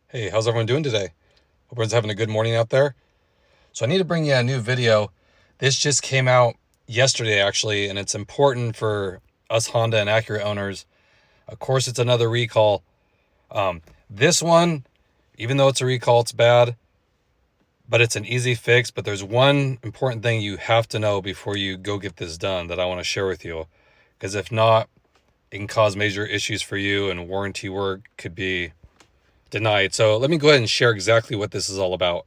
Hey, how's everyone doing today? Hope everyone's having a good morning out there. So I need to bring you a new video. This just came out yesterday, actually, and it's important for us Honda and Acura owners. Of course, it's another recall. This one, even though it's a recall, it's bad, but it's an easy fix. But there's one important thing you have to know before you go get this done that I want to share with you. Because if not, it can cause major issues for you and warranty work could be denied. So let me go ahead and share exactly what this is all about.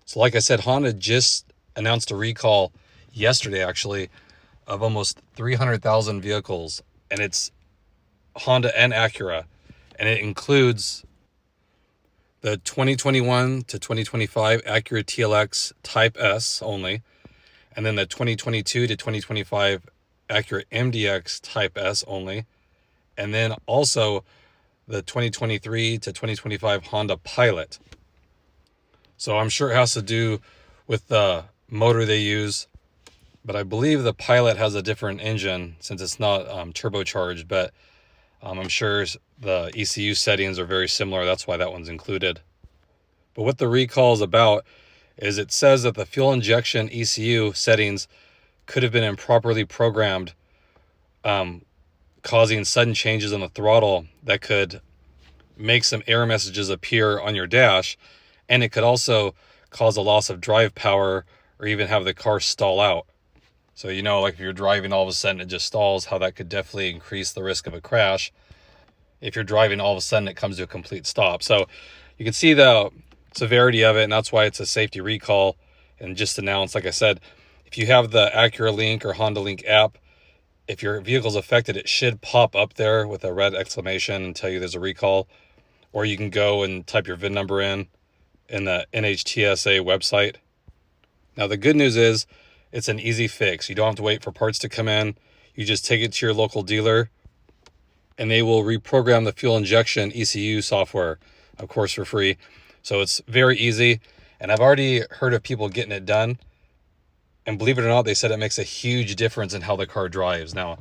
So like I said, Honda just announced a recall yesterday, actually, of almost 300,000 vehicles. And it's Honda and Acura. And it includes the 2021 to 2025 Acura TLX Type S only. And then the 2022 to 2025 Acura MDX Type S only. And then also the 2023 to 2025 Honda Pilot. So I'm sure it has to do with the motor they use, but I believe the Pilot has a different engine since it's not turbocharged, but I'm sure the ECU settings are very similar. That's why that one's included. But what the recall is about is it says that the fuel injection ECU settings could have been improperly programmed, causing sudden changes in the throttle that could make some error messages appear on your dash. And it could also cause a loss of drive power or even have the car stall out. So, like if you're driving, all of a sudden it just stalls, how that could definitely increase the risk of a crash. If you're driving, all of a sudden it comes to a complete stop. So you can see the severity of it, and that's why it's a safety recall. And just announced, like I said, if you have the Acura Link or Honda Link app, if your vehicle's affected, it should pop up there with a red exclamation and tell you there's a recall. Or you can go and type your VIN number in the NHTSA website. Now, the good news is it's an easy fix. You don't have to wait for parts to come in. You just take it to your local dealer and they will reprogram the fuel injection ECU software, of course, for free. So it's very easy. And I've already heard of people getting it done. And believe it or not, they said it makes a huge difference in how the car drives. Now,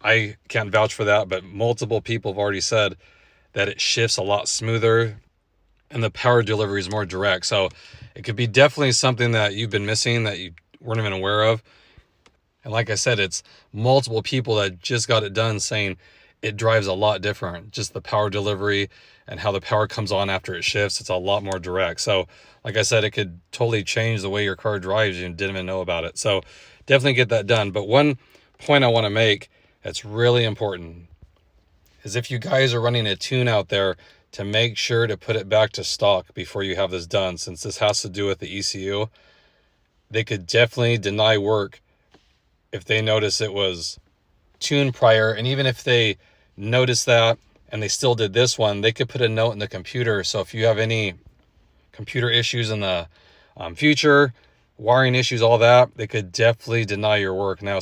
I can't vouch for that, but multiple people have already said that it shifts a lot smoother and the power delivery is more direct. So it could be definitely something that you've been missing that you weren't even aware of. And like I said, it's multiple people that just got it done saying it drives a lot different. Just the power delivery and how the power comes on after it shifts, it's a lot more direct. So like I said, it could totally change the way your car drives. You didn't even know about it. So definitely get that done. But one point I want to make that's really important is if you guys are running a tune out there, to make sure to put it back to stock before you have this done. Since this has to do with the ECU, they could definitely deny work if they notice it was tuned prior. And even if they notice that and they still did this one, they could put a note in the computer. So if you have any computer issues in the future, wiring issues, all that, they could definitely deny your work. Now,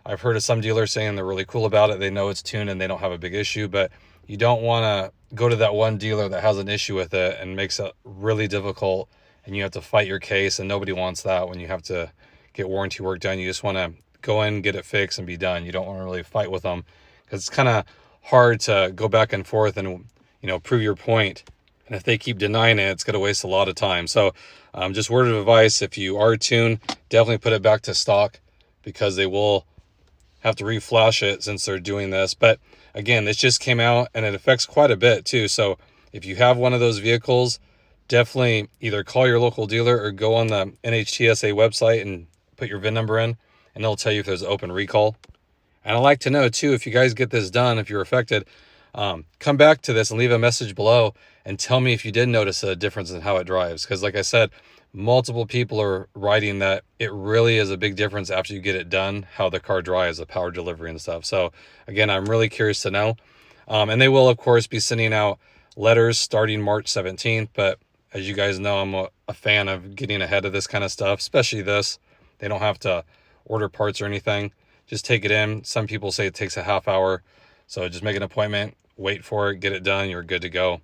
I've heard of some dealers saying they're really cool about it. They know it's tuned and they don't have a big issue, but you don't want to go to that one dealer that has an issue with it and makes it really difficult and you have to fight your case, and nobody wants that when you have to get warranty work done. You just want to go in, get it fixed, and be done. You don't want to really fight with them because it's kind of hard to go back and forth and prove your point. And if they keep denying it, it's going to waste a lot of time. So just word of advice, if you are tuned, definitely put it back to stock because they will have to reflash it since they're doing this. But again, this just came out and it affects quite a bit too. So if you have one of those vehicles, definitely either call your local dealer or go on the NHTSA website and put your VIN number in, and they'll tell you if there's an open recall. And I'd like to know too, if you guys get this done, if you're affected, come back to this and leave a message below and tell me if you did notice a difference in how it drives. Because like I said, multiple people are writing that it really is a big difference after you get it done, how the car drives, the power delivery and stuff. So again, I'm really curious to know. And they will, of course, be sending out letters starting March 17th. But as you guys know, I'm a fan of getting ahead of this kind of stuff, especially this. They don't have to order parts or anything. Just take it in. Some people say it takes a half hour. So just make an appointment, wait for it, get it done. You're good to go.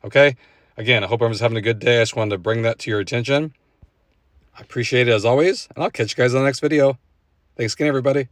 Okay. Again, I hope everyone's having a good day. I just wanted to bring that to your attention. I appreciate it as always, and I'll catch you guys on the next video. Thanks again, everybody.